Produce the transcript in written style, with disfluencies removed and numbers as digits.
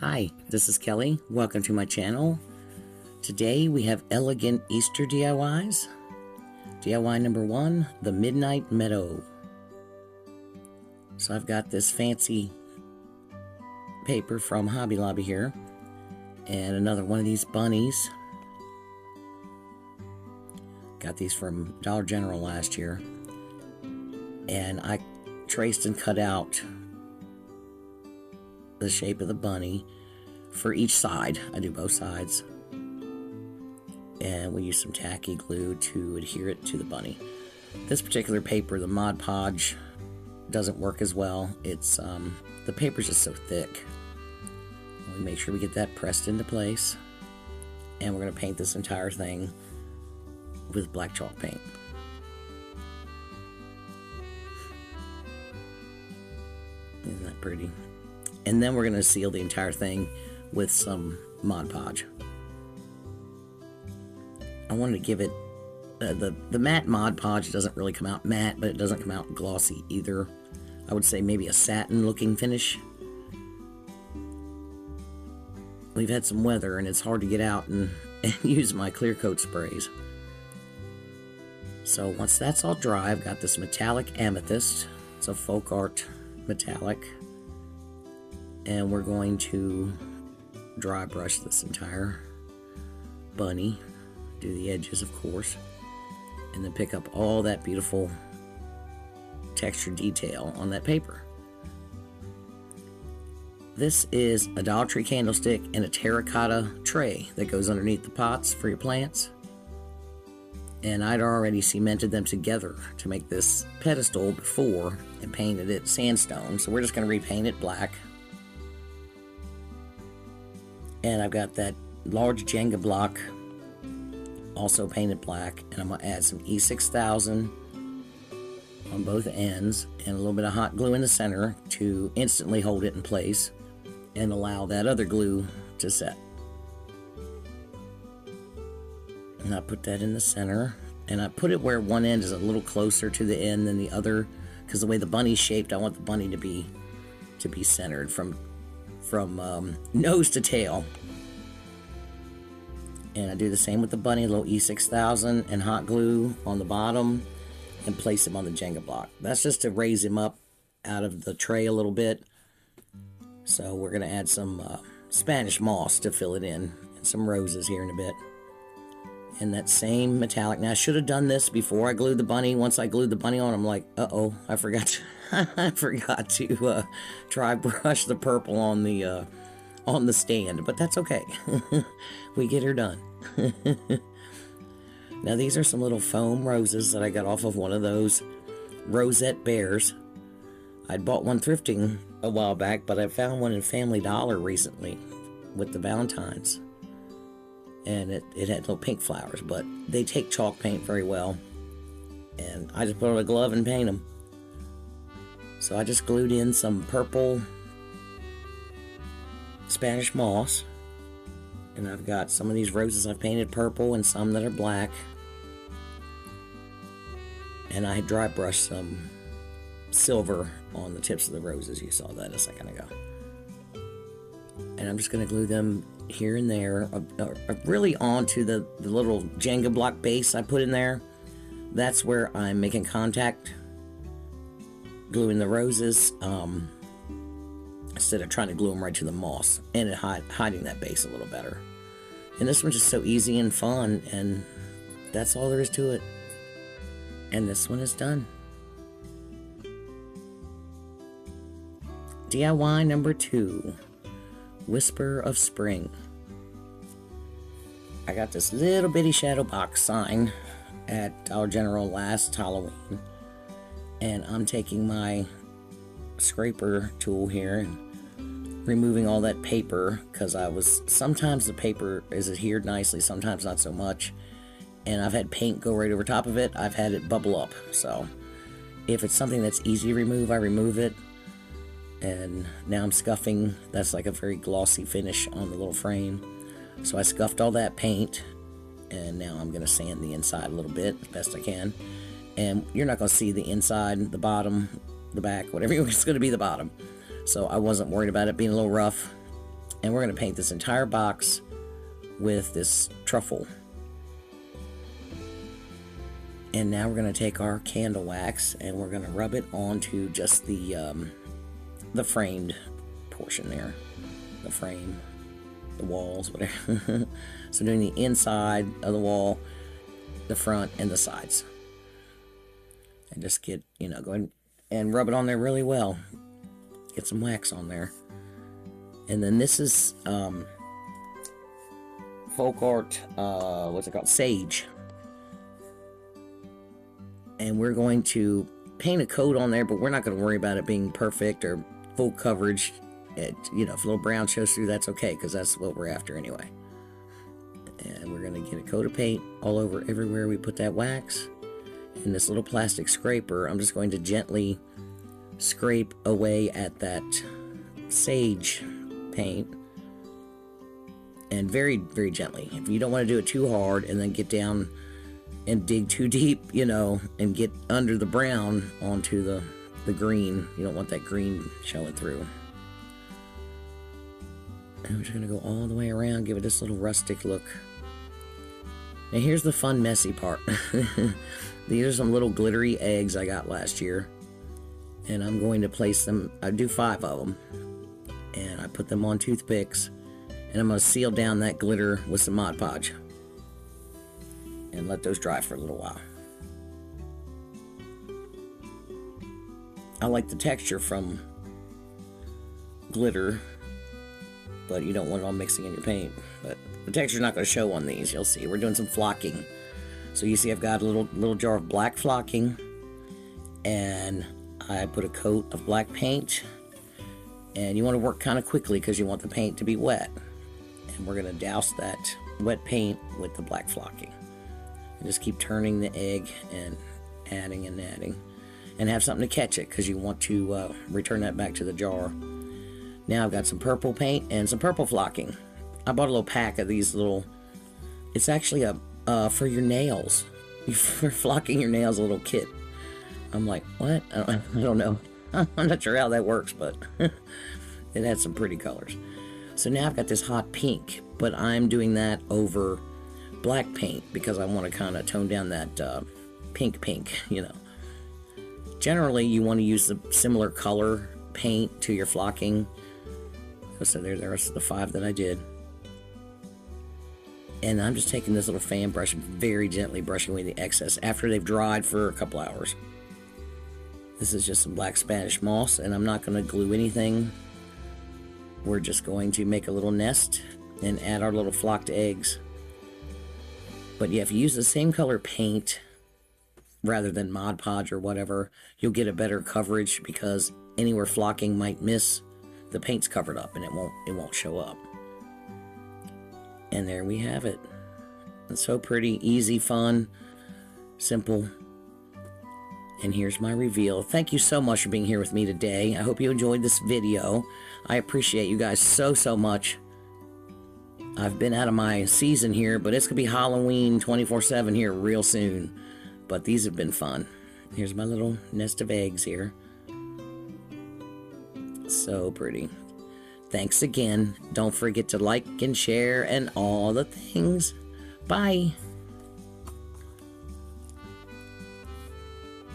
Hi, this is Kelly. Welcome to my channel. Today we have elegant Easter DIYs. DIY number 1, the Midnight Meadow. So I've got this fancy paper from Hobby Lobby here, and another one of these bunnies. Got these from Dollar General last year, and I traced and cut out the shape of the bunny for each side. I do both sides, and we use some tacky glue to adhere it to the bunny. This particular paper, the Mod Podge, doesn't work as well. It's the paper's just so thick. We make sure we get that pressed into place, and we're going to paint this entire thing with black chalk paint. Isn't that pretty? And then we're going to seal the entire thing with some Mod Podge. I wanted to give it, the matte Mod Podge doesn't really come out matte, but it doesn't come out glossy either. I would say maybe a satin looking finish. We've had some weather and it's hard to get out and use my clear coat sprays. So once that's all dry, I've got this metallic amethyst. It's a folk art metallic. And we're going to dry brush this entire bunny, do the edges of course, and then pick up all that beautiful texture detail on that paper. This is a Dollar Tree candlestick and a terracotta tray that goes underneath the pots for your plants. And I'd already cemented them together to make this pedestal before and painted it sandstone, so we're just going to repaint it black. And I've got that large Jenga block also painted black, and I'm going to add some E6000 on both ends and a little bit of hot glue in the center to instantly hold it in place and allow that other glue to set. And I put that in the center, and I put it where one end is a little closer to the end than the other, because the way the bunny's shaped, I want the bunny to be centered from nose to tail. And I do the same with the bunny, a little E6000 and hot glue on the bottom, and place him on the Jenga block. That's just to raise him up out of the tray a little bit. So we're going to add some Spanish moss to fill it in, and some roses here in a bit. And that same metallic. Now I should have done this before I glued the bunny. Once I glued the bunny on, I'm like, uh-oh, I forgot to dry brush the purple on the stand, but that's okay. We get her done. Now these are some little foam roses that I got off of one of those rosette bears. I'd bought one thrifting a while back, but I found one in Family Dollar recently with the Valentines. And it had little pink flowers, but they take chalk paint very well. And I just put on a glove and paint them. So I just glued in some purple Spanish moss. And I've got some of these roses I've painted purple and some that are black. And I dry brushed some silver on the tips of the roses. You saw that a second ago. And I'm just going to glue them here and there, really onto the little Jenga block base I put in there. That's where I'm making contact, gluing the roses, instead of trying to glue them right to the moss, and it hiding that base a little better. And this one's just so easy and fun, and that's all there is to it. And this one is done. DIY number 2. Whisper of Spring. I got this little bitty shadow box sign at Dollar General last Halloween, and I'm taking my scraper tool here and removing all that paper, because sometimes the paper is adhered nicely, sometimes not so much, and I've had paint go right over top of it. I've had it bubble up, so if it's something that's easy to remove, I remove it. And now I'm scuffing. That's like a very glossy finish on the little frame. So I scuffed all that paint, and now I'm going to sand the inside a little bit as best I can. And you're not going to see the inside, the bottom, the back, whatever. It's going to be the bottom. So I wasn't worried about it being a little rough. And we're going to paint this entire box with this truffle. And now we're going to take our candle wax and we're going to rub it onto just the framed portion there. The frame, the walls, whatever. So doing the inside of the wall, the front, and the sides. And just get, go ahead and rub it on there really well. Get some wax on there. And then this is folk art, what's it called? Sage. And we're going to paint a coat on there, but we're not going to worry about it being perfect or full coverage. If a little brown shows through, that's okay, because that's what we're after anyway. And we're going to get a coat of paint all over everywhere we put that wax. And this little plastic scraper, I'm just going to gently scrape away at that sage paint. And very, very gently. If you don't want to do it too hard and then get down and dig too deep, and get under the brown onto the green. You don't want that green showing through. And we're just going to go all the way around, give it this little rustic look. Now here's the fun, messy part. These are some little glittery eggs I got last year. And I'm going to place them, I do 5 of them. And I put them on toothpicks. And I'm going to seal down that glitter with some Mod Podge. And let those dry for a little while. I like the texture from glitter, but you don't want it all mixing in your paint. But the texture's not going to show on these. You'll see. We're doing some flocking. So you see I've got a little jar of black flocking, and I put a coat of black paint. And you want to work kind of quickly because you want the paint to be wet. And we're going to douse that wet paint with the black flocking. And just keep turning the egg and adding and adding. And have something to catch it because you want to return that back to the jar. Now I've got some purple paint and some purple flocking. I bought a little pack of these little... It's actually a for your nails. For flocking your nails, a little kit. I'm like, what? I don't know. I'm not sure how that works, but it had some pretty colors. So now I've got this hot pink, but I'm doing that over black paint because I want to kind of tone down that pink, Generally, you want to use the similar color paint to your flocking. So there's the 5 that I did. And I'm just taking this little fan brush and very gently brushing away the excess after they've dried for a couple hours. This is just some black Spanish moss, and I'm not going to glue anything. We're just going to make a little nest and add our little flocked eggs. But yeah, if you use the same color paint rather than Mod Podge or whatever, you'll get a better coverage because anywhere flocking might miss, the paint's covered up and it won't show up. And there we have it. It's so pretty, easy, fun, simple. And here's my reveal. Thank you so much for being here with me today. I hope you enjoyed this video. I appreciate you guys so much. I've been out of my season here, but it's going to be Halloween 24/7 here real soon. But these have been fun. Here's my little nest of eggs here. So pretty. Thanks again. Don't forget to like and share and all the things. Bye.